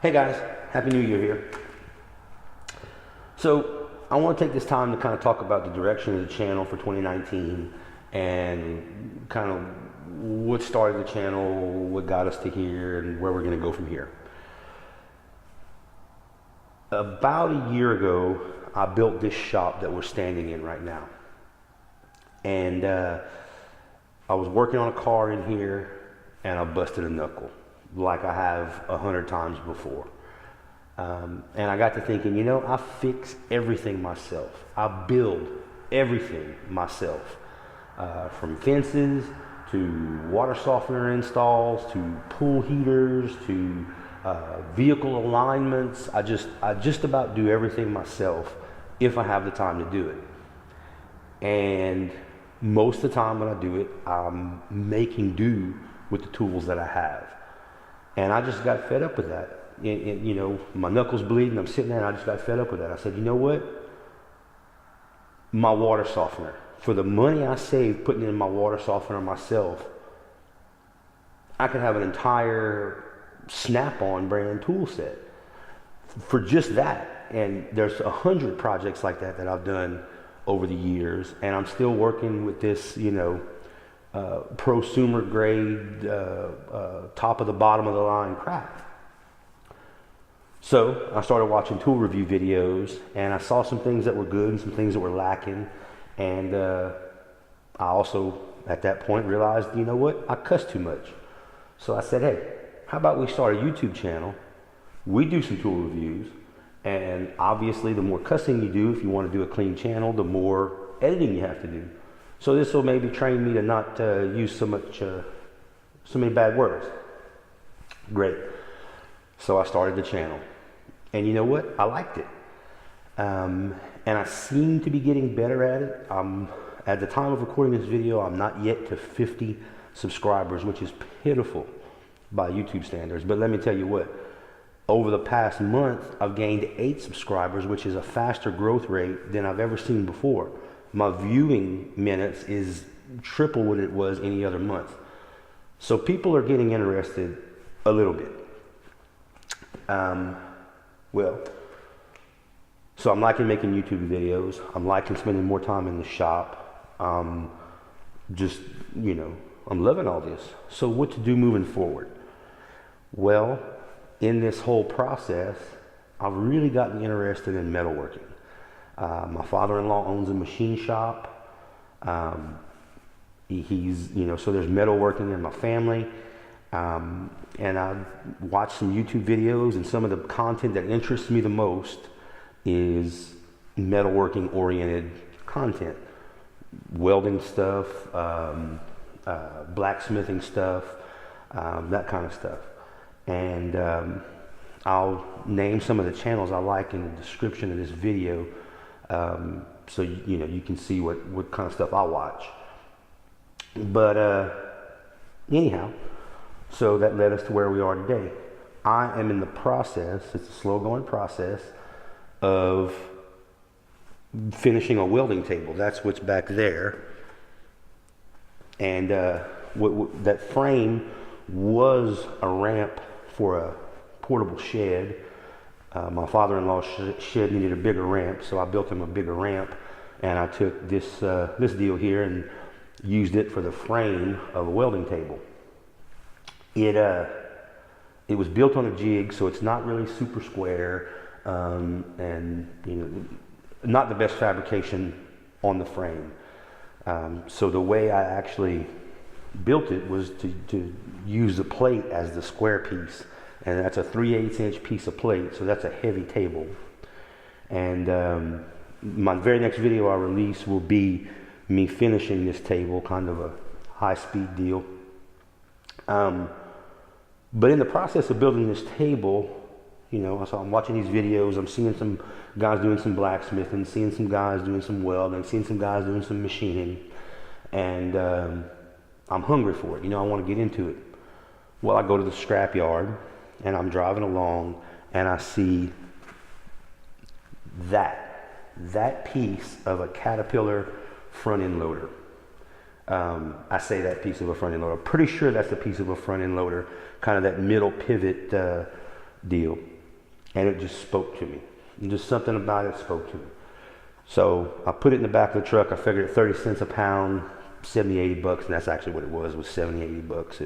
Hey guys, Happy New Year here. So I want to take this time to kind of talk about the direction of the channel for 2019 and kind of what started the channel, what got us to here, and where we're going to go from here. About a year ago, I built this shop that we're standing in right now. And I was working on a car in here and I busted a knuckle like I have 100 times before. And I got to thinking, you know, I fix everything myself. I build everything myself. From fences to water softener installs to pool heaters to vehicle alignments. I just about do everything myself if I have the time to do it. And most of the time when I do it, I'm making do with the tools that I have. And I just got fed up with that. You know, my knuckles bleeding, I'm sitting there and I just got fed up with that. I said, you know what? My water softener. For the money I saved putting in my water softener myself, I could have an entire Snap-on brand tool set for just that. And there's 100 projects like that that I've done over the years, and I'm still working with this, you know, prosumer grade, top of the bottom of the line crap. So I started watching tool review videos, and I saw some things that were good and some things that were lacking. And I also, at that point, realized, you know what, I cuss too much. So I said, hey, how about we start a YouTube channel? We do some tool reviews, and obviously the more cussing you do, if you want to do a clean channel, the more editing you have to do. So this will maybe train me to not use so many bad words. Great. So I started the channel. And you know what? I liked it. And I seem to be getting better at it. At the time of recording this video, I'm not yet to 50 subscribers, which is pitiful by YouTube standards. But let me tell you what. Over the past month, I've gained 8 subscribers, which is a faster growth rate than I've ever seen before. My viewing minutes is triple what it was any other month. So people are getting interested a little bit. So I'm liking making YouTube videos. I'm liking spending more time in the shop. Just, you know, I'm loving all this. So what to do moving forward? Well, in this whole process, I've really gotten interested in metalworking. My father-in-law owns a machine shop. He's, you know, so there's metalworking in my family. And I watch some YouTube videos, and some of the content that interests me the most is metalworking oriented content. Welding stuff, blacksmithing stuff, that kind of stuff. And I'll name some of the channels I like in the description of this video, so you know, you can see what kind of stuff I watch. But anyhow, so that led us to where we are today. I am in the process, it's a slow going process, of finishing a welding table. That's what's back there. And that frame was a ramp for a portable shed. My father-in-law's shed needed a bigger ramp, so I built him a bigger ramp, and I took this deal here and used it for the frame of a welding table. It was built on a jig, so it's not really super square, and you know, not the best fabrication on the frame. So the way I actually built it was to use the plate as the square piece. And that's a 3/8 inch piece of plate, so that's a heavy table. And my very next video I release will be me finishing this table, kind of a high-speed deal. But in the process of building this table, you know, so I'm watching these videos, I'm seeing some guys doing some blacksmithing, seeing some guys doing some welding, seeing some guys doing some machining, and I'm hungry for it. You know, I want to get into it. Well, I go to the scrap yard, and I'm driving along, and I see that piece of a Caterpillar front end loader. I say that piece of a front end loader. I'm pretty sure that's a piece of a front end loader, kind of that middle pivot deal. And it just spoke to me. And just something about it spoke to me. So I put it in the back of the truck. I figured at 30 cents a pound, 70, 80 bucks, and that's actually what it was 70, 80 bucks.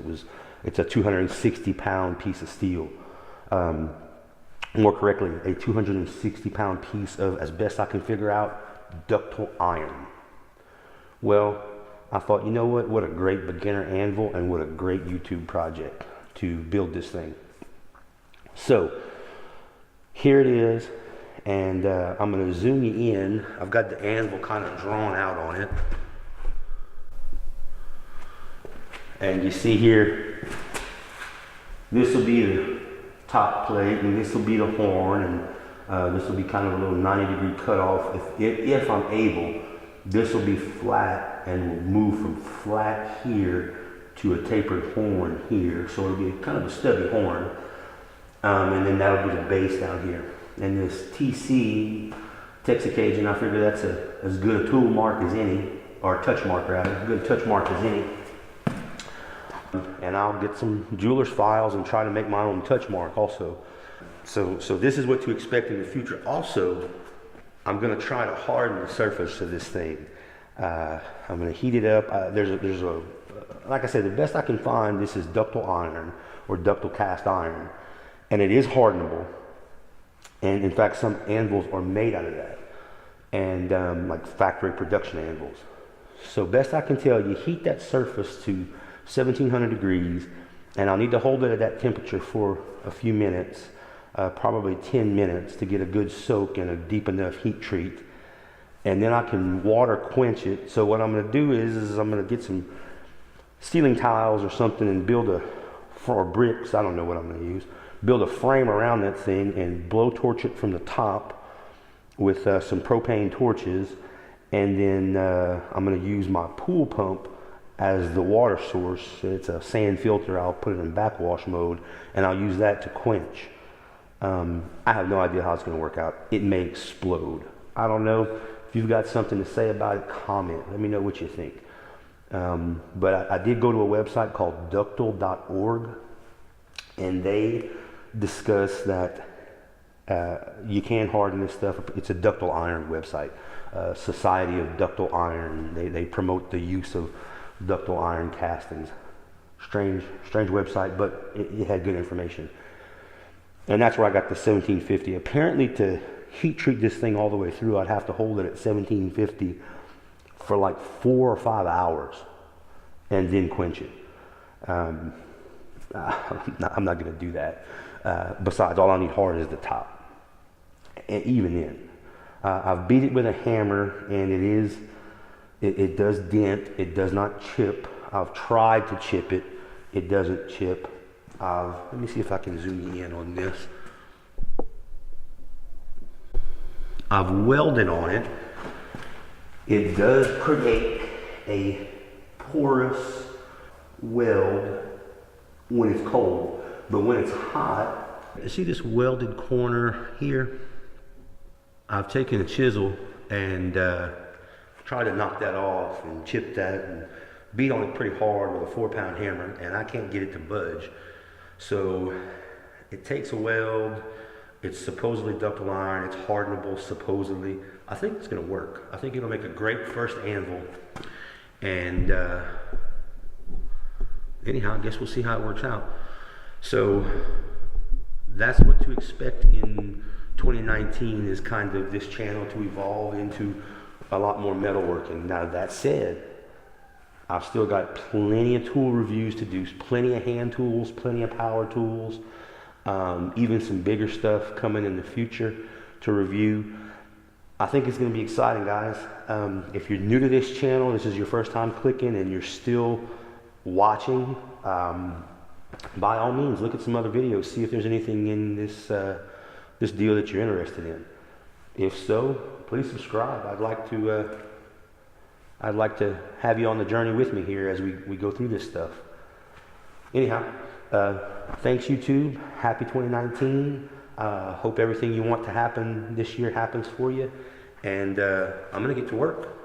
It's a 260 pound piece of steel. More correctly, a 260 pound piece of, as best I can figure out, ductile iron. Well, I thought, you know what a great beginner anvil and what a great YouTube project to build this thing. So here it is, and I'm going to zoom you in. I've got the anvil kind of drawn out on it. And you see here, this will be the top plate, and this will be the horn, and this will be kind of a little 90-degree cutoff. If I'm able, this will be flat and will move from flat here to a tapered horn here. So it'll be kind of a stubby horn. And then that'll be the base down here. And this TC, Texicajun, I figure that's as good a tool mark as any, or touch mark rather, as good a touch mark as any. And I'll get some jeweler's files and try to make my own touch mark also. So this is what to expect in the future. Also, I'm going to try to harden the surface of this thing. I'm going to heat it up. Like I said, the best I can find, this is ductile iron or ductile cast iron, and it is hardenable. And in fact, some anvils are made out of that, and like factory production anvils. So best I can tell, you heat that surface to 1700 degrees, and I'll need to hold it at that temperature for a few minutes, probably 10 minutes to get a good soak and a deep enough heat treat. And then I can water quench it. So what I'm going to do is I'm going to get some ceiling tiles or something and build or bricks, I don't know what I'm going to use, build a frame around that thing and blow torch it from the top with some propane torches. And then I'm going to use my pool pump as the water source. It's a sand filter. I'll put it in backwash mode, and I'll use that to quench. I have no idea how it's going to work out. It may explode. I don't know. If you've got something to say about it, comment. Let me know what you think. But I did go to a website called ductile.org, and they discuss that you can harden this stuff. It's a ductile iron website. Society of Ductile Iron. They promote the use of ductile iron castings. Strange website, but it had good information. And that's where I got the 1750. Apparently, to heat treat this thing all the way through, I'd have to hold it at 1750 for like 4 or 5 hours and then quench it. I'm not going to do that. Besides, all I need hard is the top. And even then, I've beat it with a hammer, and it does dent. It does not chip. I've tried to chip it. It doesn't chip. Let me see if I can zoom you in on this. I've welded on it. It does create a porous weld when it's cold, but when it's hot, you see this welded corner here? I've taken a chisel and tried to knock that off and chip that and beat on it pretty hard with a 4-pound hammer, and I can't get it to budge. So it takes a weld. It's supposedly ductile iron. It's hardenable, supposedly. I think it's going to work. I think it'll make a great first anvil. And anyhow, I guess we'll see how it works out. So that's what to expect in 2019, is kind of this channel to evolve into a lot more metalworking. Now that said, I've still got plenty of tool reviews to do, plenty of hand tools, plenty of power tools, even some bigger stuff coming in the future to review. I think it's going to be exciting, guys. If you're new to this channel, this is your first time clicking and you're still watching, by all means, look at some other videos, see if there's anything in this this deal that you're interested in. If so, please subscribe. I'd like to have you on the journey with me here as we go through this stuff. Anyhow, thanks YouTube. Happy 2019. Hope everything you want to happen this year happens for you. And I'm going to get to work.